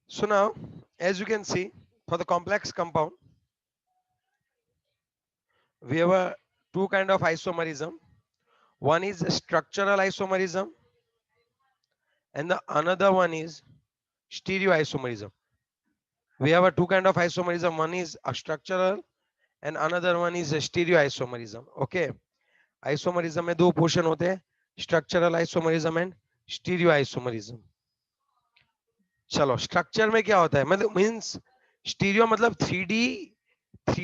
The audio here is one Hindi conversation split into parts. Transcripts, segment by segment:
So now, as you can see, for the complex compound, we have two kind of isomerism. One is structural isomerism, and the another one is stereoisomerism. We have two kind of isomerism. One is a structural, and another one is a stereoisomerism. Okay, isomerism में दो पोर्शन होते हैं, structural isomerism and stereo isomerism. चलो, स्ट्रक्चर में क्या होता है, मतलब मींस स्टीरियो मतलब थ्री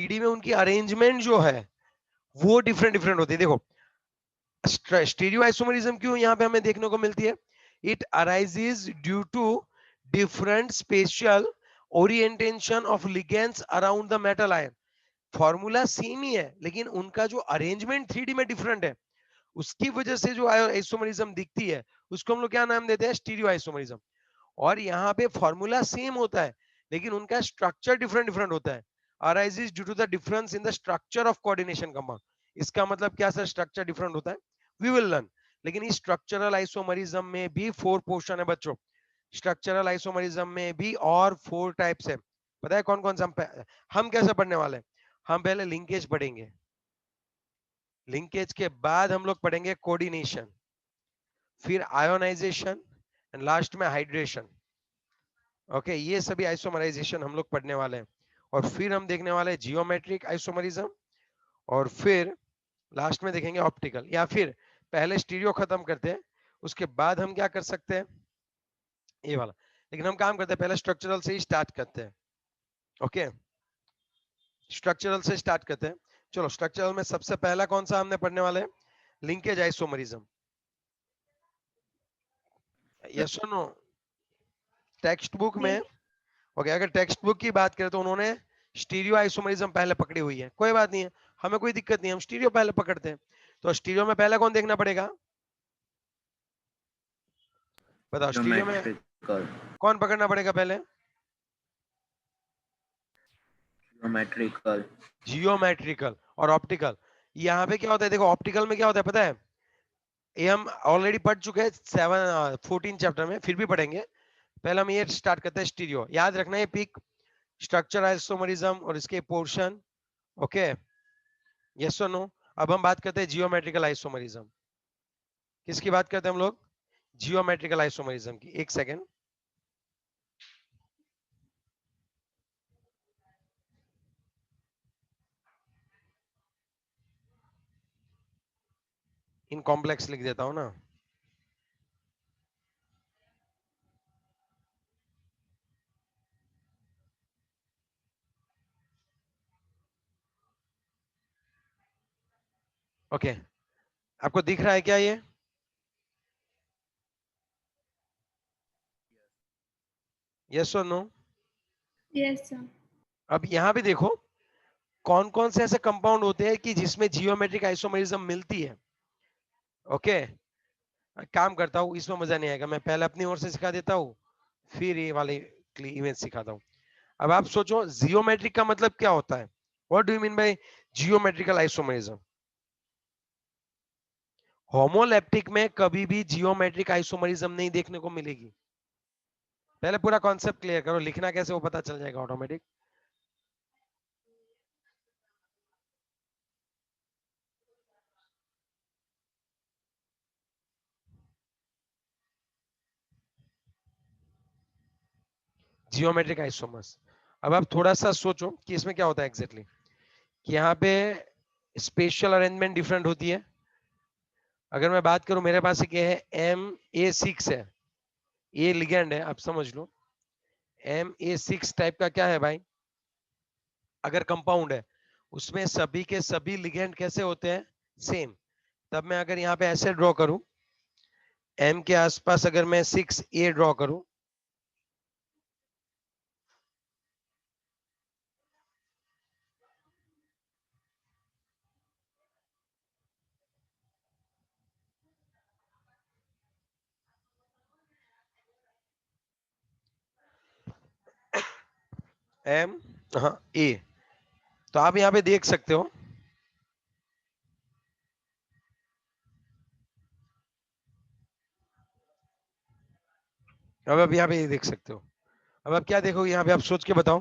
डी में उनकी अरेंजमेंट जो है वो डिफरेंट डिफरेंट होती है. देखो, स्टीरियो आइसोमरिज्म क्यों यहाँ पे हमें देखने को मिलती है? It arises due to different spatial orientation of ligands around the metal ion. Formula same ही है, लेकिन उनका जो अरेंजमेंट थ्री डी में डिफरेंट है, उसकी वजह से जो आइसोमरिज्म दिखती है उसको हम लोग क्या नाम देते हैं? Stereo isomerism. और यहाँ पे फॉर्मूला सेम होता है, लेकिन उनका स्ट्रक्चर डिफरेंट डिफरेंट होता है. Arises due to the difference in the structure of coordination compound. इसका मतलब क्या सर? स्ट्रक्चर डिफरेंट होता है, वी विल लर्न. लेकिन इस स्ट्रक्चरल आइसोमरिज्म में भी फोर पोर्शन है बच्चों. स्ट्रक्चरल आइसोमरिज्म में भी और फोर टाइप्स है. पता है कौन कौन सा? हम कैसे पढ़ने वाले हैं? हम पहले लिंकेज पढ़ेंगे, लिंकेज के बाद हम लोग पढ़ेंगे कोऑर्डिनेशन, फिर आयोनाइजेशन, एंड लास्ट में हाइड्रेशन. ओके, ये सभी आइसोमराइजेशन हम लोग पढ़ने वाले हैं. और फिर हम देखने वाले हैं जियोमेट्रिक आइसोमरिज्म, और फिर लास्ट में देखेंगे ऑप्टिकल. या फिर पहले स्टीरियो खत्म करते हैं, उसके बाद हम क्या कर सकते हैं? ये वाला. लेकिन हम काम करते हैं पहले स्ट्रक्चरल से ही स्टार्ट करते हैं. ओके, स्ट्रक्चरल से स्टार्ट करते हैं. चलो, स्ट्रक्चरल में सबसे पहला कौन सा हमने पढ़ने वाले हैं? Linkage isomerism. यस और नो? टेक्स्ट बुक में. Yes. ओके, अगर टेक्स्ट बुक की बात करें तो उन्होंने स्टीरियो आइसोमरिज्म पहले पकड़ी हुई है. कोई बात नहीं है, हमें कोई दिक्कत नहीं, हम स्टीरियो पहले पकड़ते हैं. तो स्टीरियो में पहले कौन देखना पड़ेगा? बताओ, स्टीरियो में Geometrical. कौन पकड़ना पड़ेगा पहले? Geometrical. जियोमेट्रिकल और ऑप्टिकल. यहाँ पे क्या होता है? देखो, ऑप्टिकल में क्या होता है पता है? ये हम ऑलरेडी पढ़ चुके हैं 14 चैप्टर में, फिर भी पढ़ेंगे. पहले हम ये स्टार्ट करते हैं स्टीरियो. याद रखना है पिक स्ट्रक्चर आइसोमरिज्म और इसके पोर्शन. ओके, यस और नो? अब हम बात करते हैं जियोमेट्रिकल आइसोमरिज्म. किसकी बात करते हैं हम लोग? जियोमेट्रिकल आइसोमरिज्म की. एक सेकेंड. इन कॉम्प्लेक्स लिख देता हूं ना. ओके, आपको दिख रहा है क्या ये? यस और नो? Yes, sir. अब यहाँ पे देखो, कौन कौन से ऐसे कंपाउंड होते हैं कि जिसमें जियोमेट्रिक आइसोमरिज्म मिलती है. ओके, काम करता हूँ, इसमें मजा नहीं आएगा, मैं पहले अपनी ओर से सिखा देता हूँ, फिर ये वाली इमेज सिखाता हूँ. अब आप सोचो, जियोमेट्रिक का मतलब क्या होता है? What do you mean by geometrical isomerism? Homoleptic में कभी भी जियोमेट्रिक आइसोमरिज्म नहीं देखने को मिलेगी. पहले पूरा कॉन्सेप्ट क्लियर करो, लिखना कैसे वो पता चल जाएगा ऑटोमेटिक. Geometric isomers. अब आप थोड़ा सा सोचो कि इसमें क्या होता है एग्जैक्टली कि यहाँ पे स्पेशल अरेंजमेंट डिफरेंट होती है. अगर मैं बात करूं, मेरे पास एक है MA6 है, ये लिगेंड है, आप समझ लो. MA6 टाइप का क्या है भाई? अगर कंपाउंड है, उसमें सभी के सभी लिगेंड कैसे होते हैं? सेम. तब मैं अगर यहाँ पे ऐसे ड्रॉ करूं, M के आसपास अगर मैं 6A ड्रॉ करूं, M, हाँ A, तो आप यहाँ पे देख सकते हो. अब आप यहाँ पे ये देख सकते हो, अब आप क्या देखोगे यहाँ पे, आप सोच के बताओ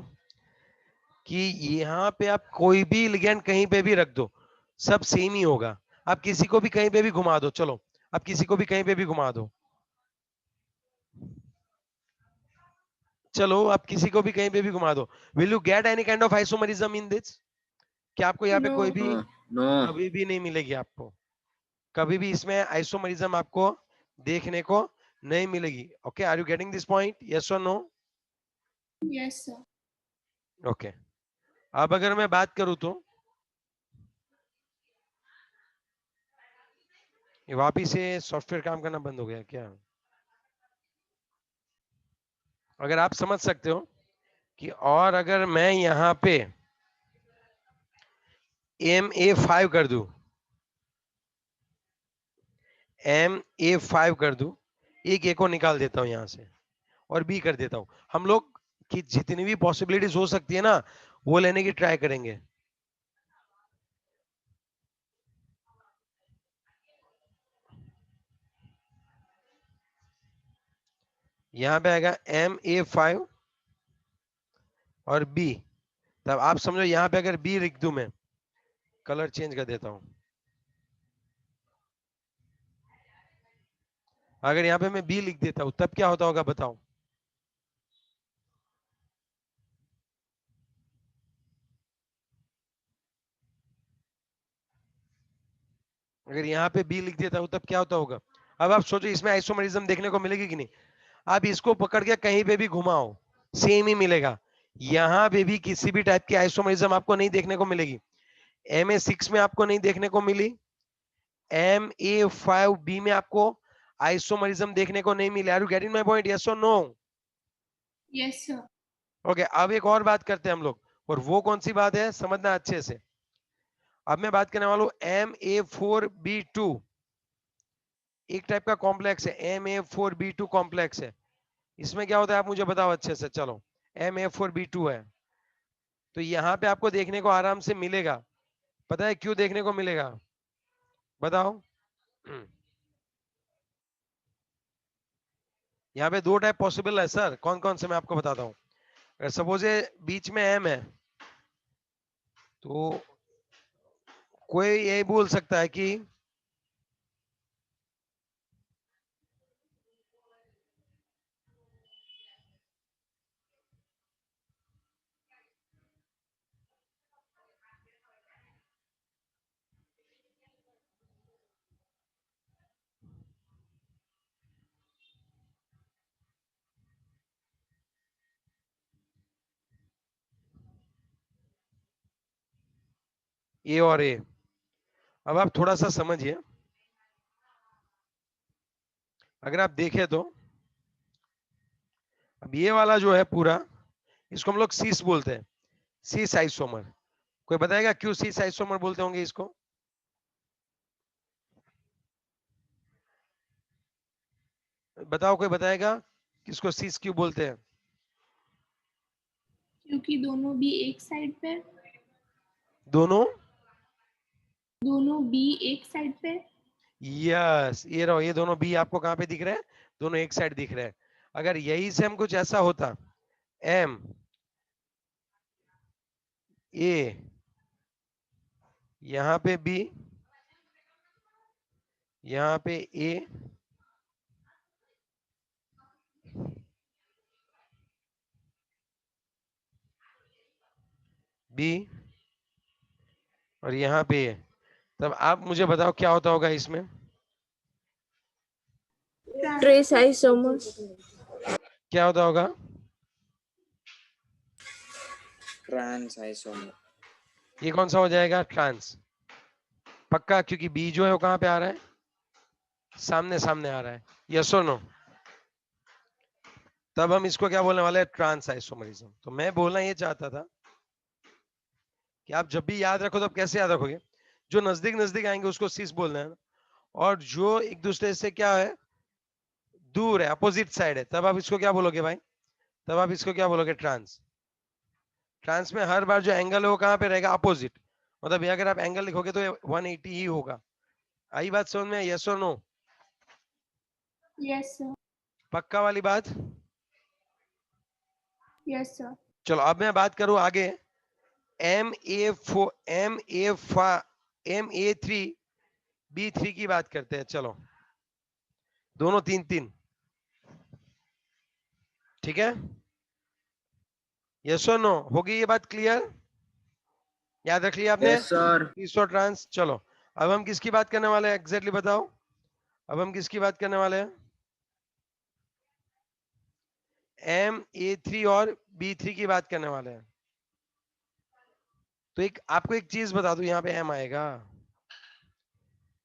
कि यहाँ पे आप कोई भी लिगेंड कहीं पे भी रख दो, सब सेम ही होगा। आप किसी को भी कहीं पे भी घुमा दो, चलो आप किसी को भी कहीं पे भी घुमा दो, चलो आप किसी को भी कहीं पे भी घुमा दो, will you get any kind of isomerism in this? क्या आपको यहाँ पे कोई No. भी नो। कभी भी नहीं मिलेगी आपको, कभी भी इसमें आइसोमरिज्म आपको देखने को नहीं मिलेगी। Okay, are you getting this point, yes और नो? Yes, sir. ओके, अब अगर मैं बात करूं तो ये वापिस से सॉफ्टवेयर काम करना बंद हो गया क्या? अगर आप समझ सकते हो कि, और अगर मैं यहाँ पे MA5 कर दूं, MA5 कर दूं, एक ए को निकाल देता हूं यहां से और बी कर देता हूं, हम लोग की जितनी भी पॉसिबिलिटीज हो सकती है ना वो लेने की ट्राई करेंगे। यहाँ पे आएगा MA5 और बी, तब आप समझो यहाँ पे अगर बी लिख दूं, मैं कलर चेंज कर देता हूं, अगर यहाँ पे मैं बी लिख देता हूं तब क्या होता होगा बताओ? अगर यहाँ पे बी लिख देता हूं तब क्या होता होगा? अब आप सोचो इसमें आइसोमरिज्म देखने को मिलेगी कि नहीं? आप इसको पकड़ के कहीं पे भी घुमाओ सेम ही मिलेगा, यहाँ पे भी किसी भी टाइप की आइसोमरिज्म आपको नहीं देखने को मिलेगी। MA6 में आपको नहीं देखने को मिली, MA5B में आपको आइसोमरिज्म देखने को नहीं मिले। Are you getting my point, yes और नो? Yes, sir. ओके, अब एक और बात करते हैं हम लोग, और वो कौन सी बात है समझना अच्छे से। अब मैं बात करने वाला हूं MA4B2, एक टाइप का कॉम्प्लेक्स है, MA4B2 कॉम्प्लेक्स है। इसमें क्या होता है आप मुझे बताओ अच्छे से, चलो MA4B2 है, तो यहाँ पे आपको देखने को आराम से मिलेगा। पता है क्यों देखने को मिलेगा, बताओ? यहाँ पे दो टाइप पॉसिबल है सर, कौन कौन से मैं आपको बताता हूँ। अगर सपोज बीच में M है, तो कोई ये बोल सकता है कि ए और ए। अब आप थोड़ा सा समझिए, अगर आप देखें तो अब ये वाला जो है पूरा, इसको हम लोग सीस बोलते हैं, सीस आइसोमर। कोई बताएगा क्यों सीस आइसोमर बोलते होंगे इसको? बताओ, कोई बताएगा किसको सीस क्यों बोलते हैं? क्योंकि दोनों भी एक साइड पे, दोनों, दोनों बी एक साइड पे। यस, ये रहो, ये दोनों बी आपको कहाँ पे दिख रहे हैं? दोनों एक साइड दिख रहे हैं। अगर यही से हम कुछ ऐसा होता, M A, यहाँ पे B, यहाँ पे A, B, और यहाँ पे A, तब आप मुझे बताओ क्या होता होगा इसमें? Trace isomers. क्या होता होगा? Trans isomer. ये कौन सा हो जाएगा? ट्रांस, पक्का, क्योंकि बी जो है वो कहाँ पे आ रहा है? सामने सामने आ रहा है, यस और नो? तब हम इसको क्या बोलने वाले हैं? Trans isomerism. तो मैं बोलना ये चाहता था कि आप जब भी याद रखो तो आप कैसे याद रखोगे? जो नजदीक नजदीक आएंगे उसको सीस बोलना है, और जो एक दूसरे से क्या है, दूर है, अपोजिट साइड है, तब आप इसको क्या बोलोगे भाई? तब आप इसको क्या बोलोगे? ट्रांस। ट्रांस में हर बार जो एंगल है वो कहाँ पे रहेगा? अपोजिट। मतलब ये अगर आप एंगल लिखोगे तो 180 ही होगा। आई बात समझ में? यस और नो? Yes, sir. पक्का वाली बात? Yes, sir. चलो अब मैं बात करूं आगे, MA3 की बात करते हैं। चलो दोनों 3-3, ठीक है? यस और नो? होगी ये बात क्लियर? याद रख लिया आपने? Yes sir. तीसरा ट्रांस। चलो अब हम किसकी बात करने वाले हैं एग्जैक्टली बताओ, अब हम किसकी बात करने वाले हैं? MA3 और B3 की बात करने वाले हैं। तो एक आपको एक चीज बता दूं, यहाँ पे M आएगा,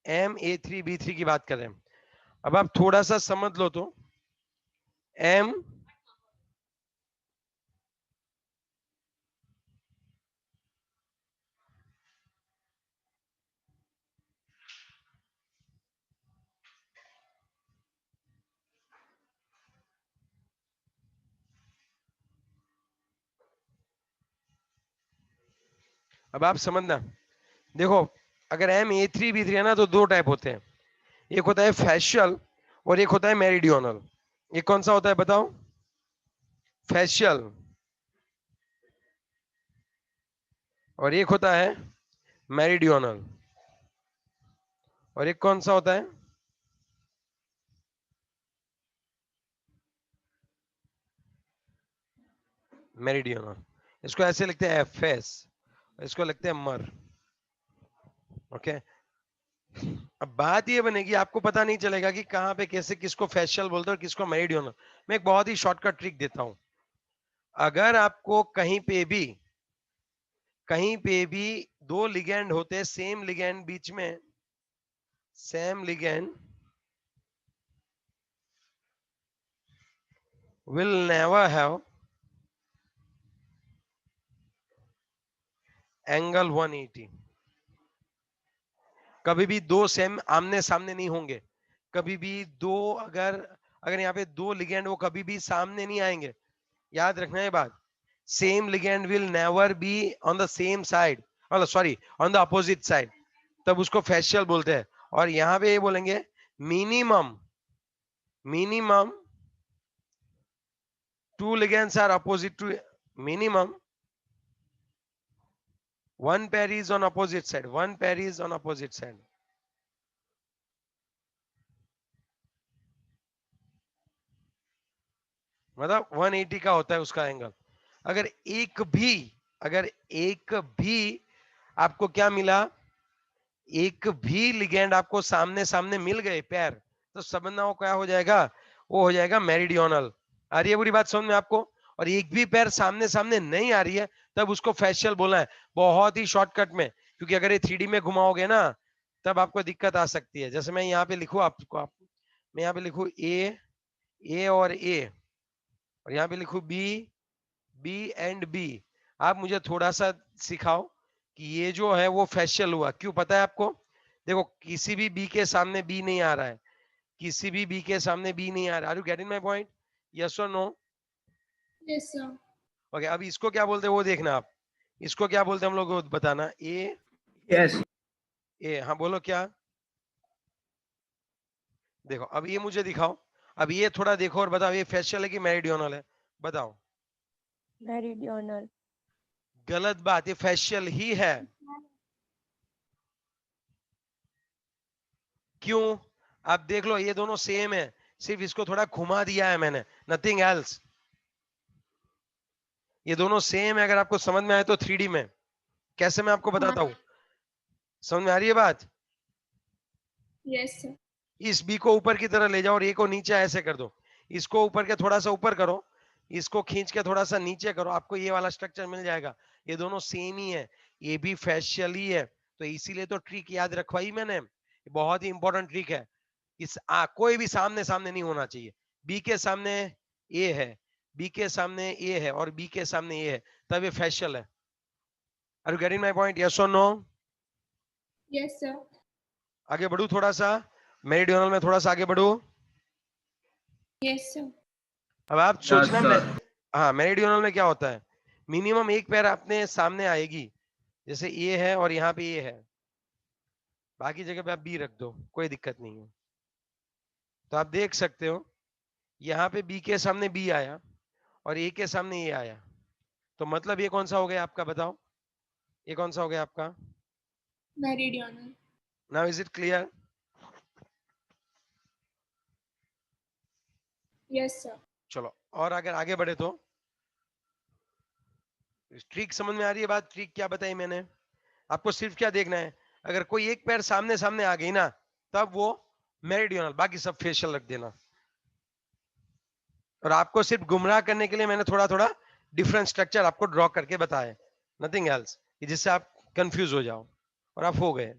MA3 B3 की बात कर रहे हैं। अब आप थोड़ा सा समझ लो तो M अब आप समझना, देखो अगर MA3 B3 है ना तो दो टाइप होते हैं, एक होता है फैशियल और एक होता है मेरिडियोनल। ये कौन सा होता है बताओ? फैशियल, और एक होता है मेरिडियोनल। और एक कौन सा होता है? मेरिडियोनल। इसको ऐसे लिखते हैं FS, इसको लिखते हैं मर। ओके, अब बात ये बनेगी, आपको पता नहीं चलेगा कि कहां पे कैसे किसको फैशियल बोलते हैं और किसको मेरिडियोनल। मैं एक बहुत ही शॉर्टकट ट्रिक देता हूं, अगर आपको कहीं पे भी दो लिगेंड होते हैं, सेम लिगेंड बीच में, same ligand will never have angle 180। कभी भी दो सेम आमने सामने नहीं होंगे, कभी भी दो, अगर अगर यहाँ पे दो लिगेंड वो कभी भी सामने नहीं आएंगे। याद रखना ये बात, same ligand will never be on the same side, sorry on the opposite side, तब उसको फैशियल बोलते हैं। और यहाँ पे ये बोलेंगे minimum minimum two ligands are opposite to minimum one pair is on opposite side, one pair is on opposite side। मतलब 180 का होता है उसका एंगल। अगर एक भी अगर एक भी आपको क्या मिला, एक भी लिगेंड आपको सामने सामने मिल गए पैर, तो समझना वो क्या हो जाएगा, वो हो जाएगा मेरिडियोनल। आ रही है पूरी बात समझ में आपको? और एक भी पैर सामने सामने नहीं आ रही है तब उसको फैशियल बोलना है, बहुत ही शॉर्टकट में। क्योंकि अगर ये 3D में घुमाओगे ना तब आपको दिक्कत आ सकती है। जैसे मैं यहाँ पे लिखूं आपको, मैं यहाँ पे लिखूं ए और ए, और यहाँ पे लिखूं बी एंड बी। आप मुझे थोड़ा सा सिखाओ कि ये जो है वो फैशियल हुआ क्यों, पता है आपको? देखो किसी भी बी के सामने बी नहीं आ रहा है, किसी भी बी के सामने बी नहीं आ रहा है। Are you getting my point? Yes और नो? Yes, sir. ओके, अब इसको क्या बोलते हैं वो देखना आप, इसको क्या बोलते हैं हम लोग को बताना। यस। हाँ बोलो क्या? देखो अब ये मुझे दिखाओ, अब ये थोड़ा देखो और बताओ ये फैशियल है कि मेरिडियोनल है, बताओ। मेरिडियोनल। गलत बात, ये फैशियल ही है। क्यों? आप देख लो ये दोनों सेम है, सिर्फ इसको थोड़ा घुमा दिया है मैंने, नथिंग एल्स। ये दोनों सेम है, अगर आपको समझ में आए तो 3D में कैसे मैं आपको बताता हूं, समझ में आ रही है बात? Yes, sir. इस बी को ऊपर की तरह ले जाओ और ए को नीचे ऐसे कर दो, इसको ऊपर के थोड़ा सा ऊपर करो, इसको खींच के थोड़ा सा नीचे करो, आपको ये वाला स्ट्रक्चर मिल जाएगा। ये दोनों सेम ही है, ये भी फैशियल ही है, तो इसीलिए तो ट्रिक याद रखवाई मैंने, बहुत ही इंपॉर्टेंट ट्रिक है। कोई भी सामने सामने नहीं होना चाहिए, बी के सामने ए है, बी के सामने ए है और बी के सामने ए है, तब ये फैशियल है। Are you getting my point? Yes और नो? Yes, sir. आगे बढ़ू थोड़ा सा, मेरिडियोनल में थोड़ा सा आगे बढ़ू। Yes, sir. अब आप यस सोचना सर। हाँ मेरिडियोनल में क्या होता है, मिनिमम एक पैर अपने सामने आएगी, जैसे ए है और यहाँ पे ए है, बाकी जगह पे आप बी रख दो, कोई दिक्कत नहीं है। तो आप देख सकते हो यहाँ पे बी के सामने बी आया और ए के सामने ये आया, तो मतलब ये कौन सा हो गया आपका, बताओ ये कौन सा हो गया आपका? Meridional. Now is it clear? Yes, sir. चलो और अगर आगे बढ़े तो ट्रिक समझ में आ रही है बात? ट्रिक क्या बताई मैंने आपको? सिर्फ क्या देखना है, अगर कोई एक पैर सामने सामने आ गई ना, तब वो मेरिडियनल, बाकी सब फेशियल रख देना। और आपको सिर्फ गुमराह करने के लिए मैंने थोड़ा थोड़ा डिफरेंट स्ट्रक्चर आपको ड्रॉ करके बताया, नथिंग एल्स, जिससे आप कंफ्यूज हो जाओ और आप हो गए।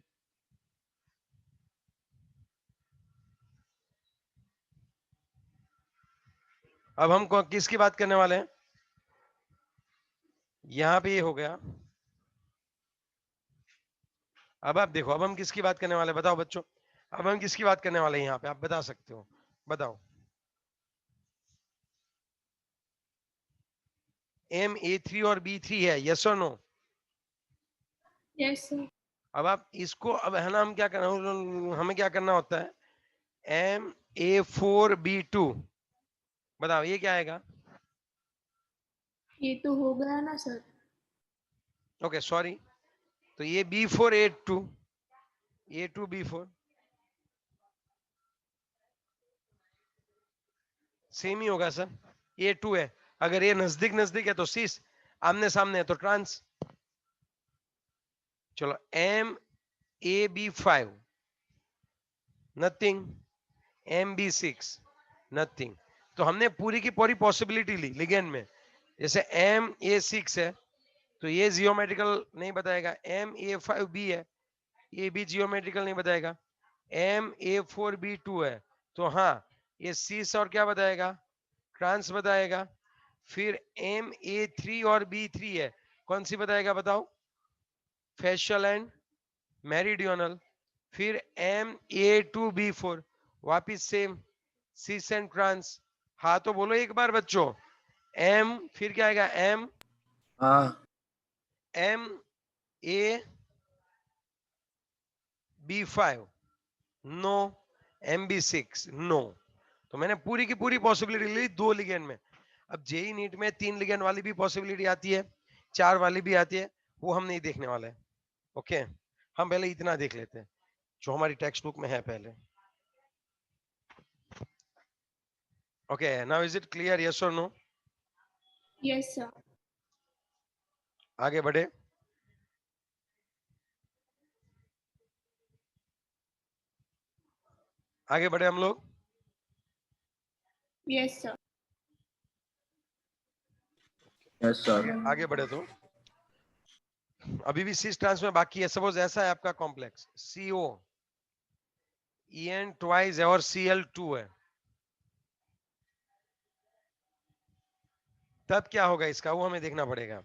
अब हम किसकी बात करने वाले हैं? यहां पे ये हो गया। अब आप देखो, अब हम किसकी बात करने वाले हैं, बताओ बच्चों, अब हम किसकी बात करने वाले हैं यहाँ पे, आप बता सकते हो, बताओ। MA3 और B3 है, यस और नो? Yes, sir. अब आप इसको, अब है ना, हम क्या करना, हमें क्या करना होता है, MA4B2, बताओ ये क्या आएगा? ये तो हो गया ना सर. ओके सॉरी, तो ये B4A2, A2B4 सेम ही होगा सर, A2 है, अगर ये नजदीक नजदीक है तो सीस, आमने सामने है तो ट्रांस। चलो MAB5 नथिंग, MB6 नथिंग। तो हमने पूरी की पूरी पॉसिबिलिटी ली लिगेंड में। जैसे MA6 है तो ये जियोमेट्रिकल नहीं बताएगा, MA5B है ये भी जियोमेट्रिकल नहीं बताएगा, MA4B2 है तो हाँ ये सीस और क्या बताएगा, ट्रांस बताएगा। फिर MA3 और B3 है, कौन सी बताएगा बताओ, फेशियल एंड मेरिडियनल। फिर MA2B4 वापिस सेम, सीस एंड ट्रांस। हाँ तो बोलो एक बार बच्चों, M फिर क्या आएगा, हाँ MAB5 नो, MB6 नो। तो मैंने पूरी की पूरी पॉसिबिलिटी ली दो लिगेंड में। अब जेई नीट में 3 लिगेंड वाली भी पॉसिबिलिटी आती है, 4 वाली भी आती है, वो हम नहीं देखने वाले। ओके, हम पहले इतना देख लेते हैं जो हमारी टेक्स्ट बुक में है पहले। Okay now is it clear, yes और नो? Yes, sir. आगे बढ़े। आगे बढ़े हम लोग। Yes, sir. यस सर आगे बढ़े तो अभी भी सिस ट्रांस में बाकी है। सपोज ऐसा है आपका कॉम्प्लेक्स CO EN ट्वाइस है और Cl2 है, तब क्या होगा इसका, वो हमें देखना पड़ेगा।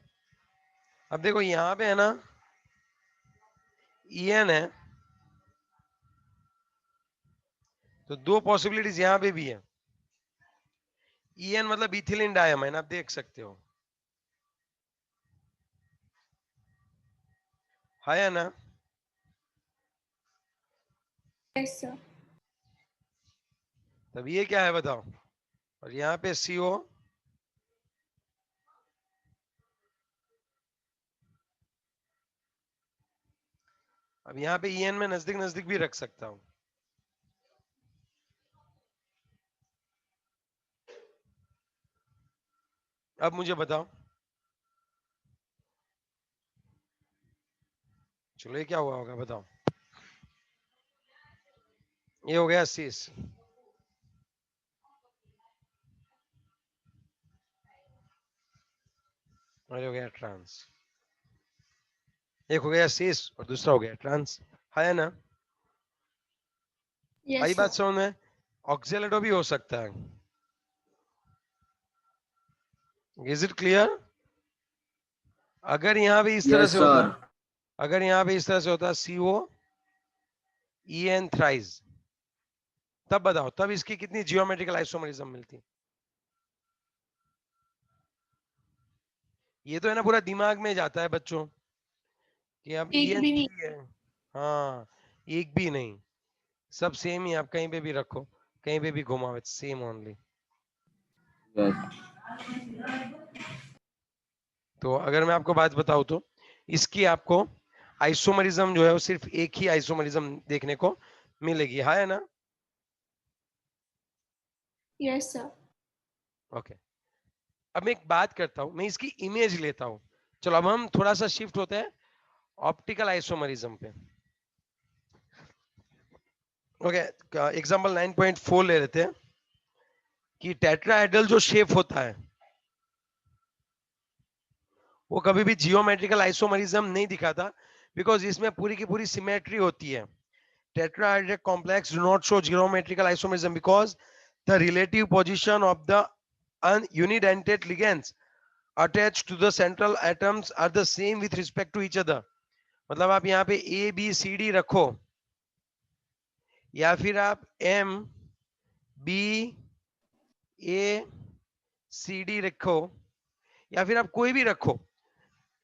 अब देखो यहां पे है ना EN है, तो दो पॉसिबिलिटीज यहां पे भी है। EN मतलब इथिलीन डायमाइन, आप देख सकते हो, है ना? Yes, sir. तब ये क्या है बताओ, और यहाँ पे CO, अब यहाँ पे EN में नजदीक नजदीक भी रख सकता हूं। अब मुझे बताओ, चलो ये क्या हुआ होगा बताओ, ये हो गया सीस, और ये हो गया ट्रांस। एक हो गया सीस और दूसरा हो गया ट्रांस, है ना? Yes, आई sir. बात समझ में? ऑक्सिलेटो भी हो सकता है, इज इट क्लियर? अगर यहाँ पे इस तरह यस से होता, सर अगर यहाँ पे इस तरह से होता CO EN थ्राइस, तब बताओ, तब इसकी कितनी जियोमेट्रिकल आइसोमरिज्म मिलती? ये तो है ना पूरा दिमाग में जाता है बच्चों कि अब एक भी नहीं. EN3 है, हाँ एक भी नहीं, सब सेम ही, आप कहीं पे भी रखो, कहीं पे भी घुमाओ, सेम ओनली। यस तो अगर मैं आपको बात बताऊं तो इसकी आपको आइसोमरिज्म जो है वो सिर्फ एक ही आइसोमरिज्म देखने को मिलेगी, हाँ है ना? Yes, sir. ओके, अब मैं एक बात करता हूं, मैं इसकी इमेज लेता हूं। चलो अब हम थोड़ा सा शिफ्ट होते हैं ऑप्टिकल आइसोमरिज्म पे। ओके, एग्जांपल 9.4 ले लेते हैं कि टेट्राहेड्रल जो शेप होता है वो कभी भी जियोमेट्रिकल आइसोमरिज्म नहीं दिखाता, बिकॉज इसमें पूरी की पूरी सिमेट्री होती है। Tetrahedral complex do not show geometrical isomerism because the relative position of the unidentate ligands attached to the central atoms are the same with respect to each other. मतलब आप यहाँ पे ए बी सी डी रखो या फिर आप एम बी ए सी डी रखो या फिर आप कोई भी रखो,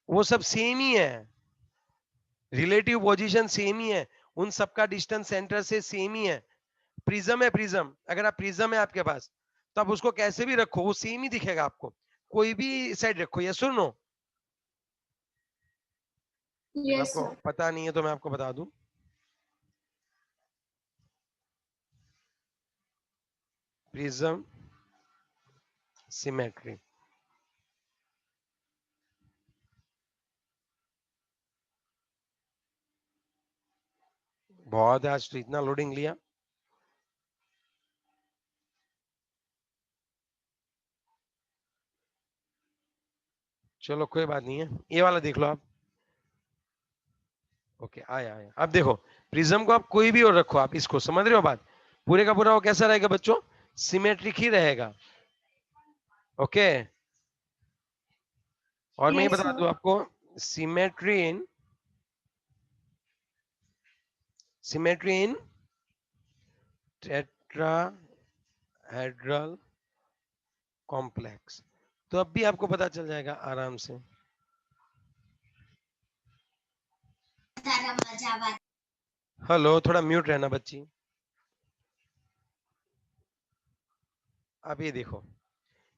वो सब सेम ही है, रिलेटिव पोजीशन सेम ही है, उन सबका डिस्टेंस सेंटर से सेम ही है। प्रिज्म है, प्रिज्म अगर आप प्रिज्म है आपके पास तो आप उसको कैसे भी रखो वो सेम ही दिखेगा आपको, कोई भी साइड रखो। यस और नो? अगर Yes, आपको sir. पता नहीं है तो मैं आपको बता दूं, प्रिज्म सिमेट्री। बहुत है आज तो, इतना लोडिंग लिया। चलो कोई बात नहीं है, ये वाला देख लो आप। ओके, आया आया। अब देखो प्रिज्म को आप कोई भी और रखो, आप इसको समझ रहे हो बात, पूरे का पूरा वो कैसा रहेगा बच्चों? सिमेट्रिक ही रहेगा। ओके, और मैं ये Yes, बता sir. दूं आपको, सिमेट्री इन टेट्राहेड्रल कॉम्प्लेक्स, तो अब भी आपको पता चल जाएगा आराम से। हेलो, थोड़ा म्यूट रहना बच्ची। अब ये देखो,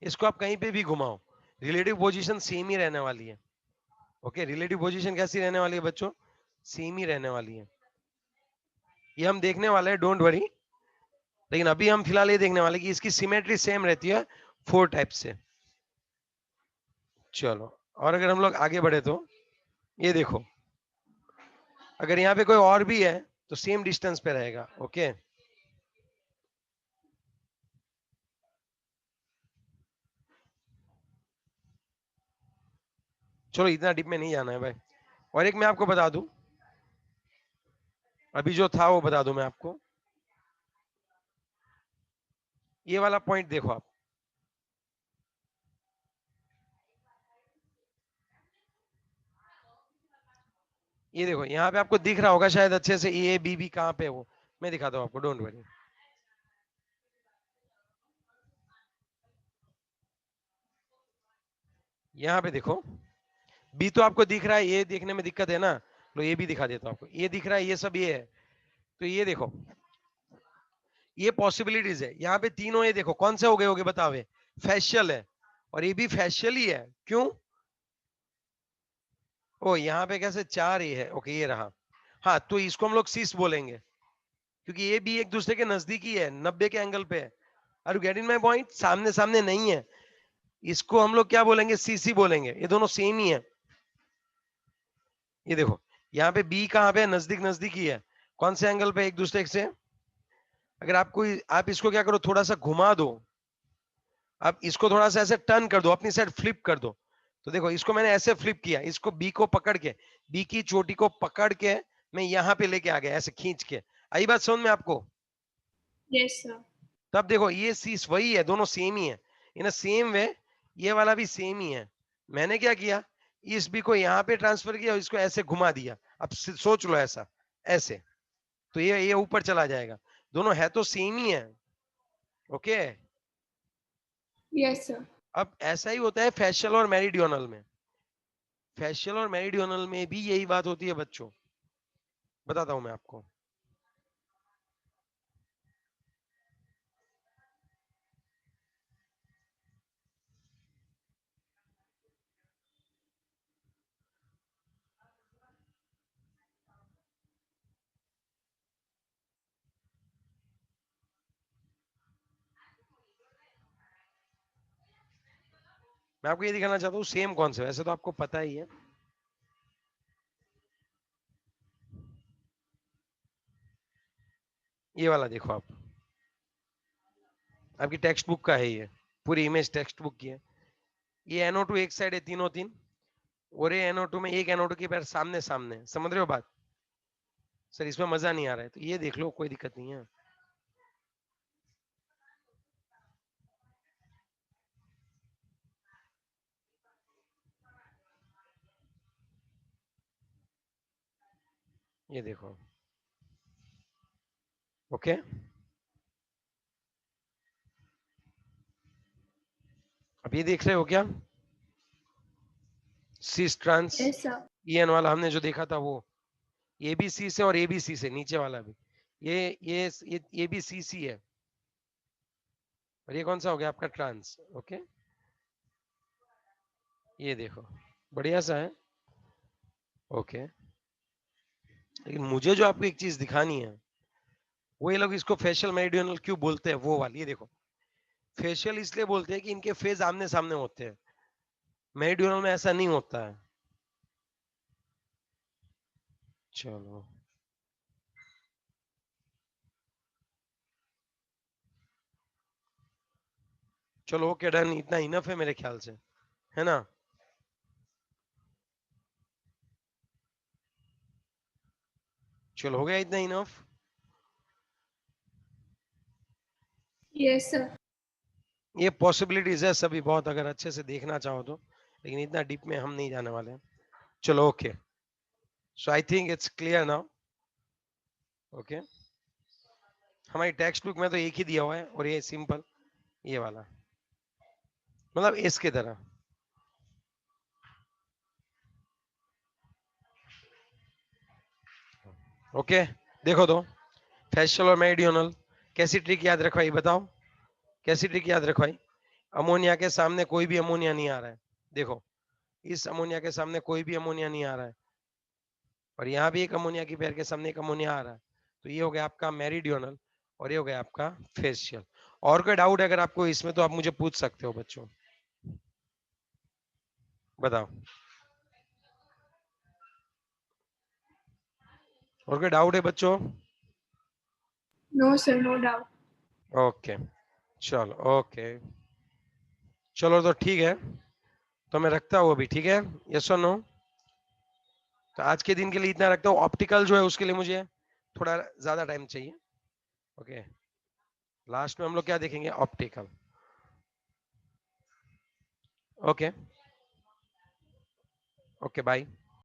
इसको आप कहीं पे भी घुमाओ, रिलेटिव पोजीशन सेम ही रहने वाली है। ओके, रिलेटिव पोजीशन कैसी रहने वाली है बच्चों? सेम ही रहने वाली है। ये हम देखने वाले हैं, डोंट वरी। लेकिन अभी हम फिलहाल ये देखने वाले कि इसकी सिमेट्री सेम रहती है 4 टाइप से। चलो, और अगर हम लोग आगे बढ़े तो ये देखो, अगर यहाँ पे कोई और भी है तो सेम डिस्टेंस पे रहेगा। ओके, चलो इतना डीप में नहीं जाना है भाई। और एक मैं आपको बता दूं, अभी जो था वो बता दूं मैं आपको, ये वाला पॉइंट देखो आप, ये देखो यहाँ पे आपको दिख रहा होगा शायद अच्छे से, ए बी बी कहाँ पे है वो मैं दिखाता हूँ आपको, डोंट वरी। यहाँ पे देखो, बी तो आपको दिख रहा है, ये देखने में दिक्कत है ना, लो ये भी दिखा देता हूँ आपको, ये दिख रहा है, ये सब ये है। तो ये देखो, ये पॉसिबिलिटीज है यहाँ पे तीनों, ये देखो कौन से हो गए होगे बताओ? फैशियल है, और ये भी फैशियल ही है। क्यों? ओ यहाँ पे कैसे 4 ये है, ओके ये रहा। हाँ, तो इसको हम लोग सीस बोलेंगे, क्योंकि ये भी एक दूसरे के नजदीकी है, 90 के एंगल पे है। Are you getting my point? सामने सामने नहीं है, इसको हम लोग क्या बोलेंगे? सीसी बोलेंगे। ये दोनों सेम ही है। ये देखो यहाँ पे बी कहाँ पे है? नजदीक नजदीक ही है। कौन से एंगल पे एक दूसरे से? अगर आपको, आप इसको क्या करो, थोड़ा सा घुमा दो, आप इसको थोड़ा सा ऐसे टर्न कर दो, अपनी साइड फ्लिप कर दो। तो देखो इसको मैंने ऐसे फ्लिप किया, इसको बी को पकड़ के, बी की चोटी को पकड़ के मैं यहाँ पे लेके आ गया ऐसे खींच के। आई बात समझ में आपको? Yes, sir. तब देखो ये सीस वही है, दोनों सेम ही है। इन सेम वे ये वाला भी सेम ही है। मैंने क्या किया, इस बी को यहाँ पे ट्रांसफर किया और इसको ऐसे घुमा दिया। अब सोच लो ऐसा, ऐसे, तो ये ऊपर चला जाएगा। दोनों है तो सेम ही है। Okay, Yes, sir. अब ऐसा ही होता है फैशियल और मेरिडियोनल में। फैशियल और मेरिडियोनल में भी यही बात होती है बच्चों, बताता हूं मैं आपको। मैं आपको ये दिखाना चाहता हूँ सेम कॉन्सेप्ट, वैसे तो आपको पता ही है। ये वाला देखो आप, आपकी टेक्स्ट बुक का है ये, पूरी इमेज टेक्स्ट बुक की है। ये NO2 एक साइड है, तीनों तीन, और ये NO2 में एक NO2 के पैर सामने सामने है। समझ रहे हो बात? सर इसमें मजा नहीं आ रहा है तो ये देख लो, कोई दिक्कत नहीं है। ये देखो, ओके। अब ये देख रहे हो क्या, सिस ट्रांस Yes, sir. EN वाला हमने जो देखा था वो, ABC से और ABC से, नीचे वाला भी ये भी CC है, और ये कौन सा हो गया आपका ट्रांस, ओके। ये देखो बढ़िया सा है, ओके। लेकिन मुझे जो आपको एक चीज दिखानी है, वो ये लोग इसको फेशियल मेरिडियनल क्यों बोलते हैं, वो वाली, ये देखो। फेशियल इसलिए बोलते हैं कि इनके फेस आमने सामने होते हैं, मेरिडियनल में ऐसा नहीं होता है। चलो चलो, ओके डन, इतना इनफ है मेरे ख्याल से, है ना? चलो हो गया इतना इनफ। Yes, sir. ये पॉसिबिलिटीज है सभी बहुत, अगर अच्छे से देखना चाहो तो, लेकिन इतना डीप में हम नहीं जाने वाले हैं। चलो okay, so I think it's clear now, okay. हमारी टेक्स्ट बुक में तो एक ही दिया हुआ है, और ये सिंपल, ये वाला, मतलब इसकी तरह। ओके, देखो तो, फेशियल और मेरिडियनल, कैसी ट्रिक याद रखवाई बताओ, कैसी ट्रिक याद रखवाई? अमोनिया के सामने कोई भी अमोनिया नहीं आ रहा है, देखो, इस अमोनिया के सामने कोई भी अमोनिया नहीं आ रहा है, और यहाँ भी एक अमोनिया की पैर के सामने एक अमोनिया आ रहा है, तो ये हो गया आपका मेरिडियनल, और ये हो गया आपका फेशियल। और कोई डाउट है अगर आपको इसमें, तो आप मुझे पूछ सकते हो बच्चों, बताओ। और कोई डाउट है बच्चों? No, sir, no doubt. Okay, चलो ओके, चलो तो ठीक है, तो मैं रखता हूँ अभी, ठीक है? यस और नो? तो आज के दिन के लिए इतना रखता हूँ। ऑप्टिकल जो है उसके लिए मुझे थोड़ा ज्यादा टाइम चाहिए, ओके। लास्ट में हम लोग क्या देखेंगे, ऑप्टिकल, ओके। Okay bye.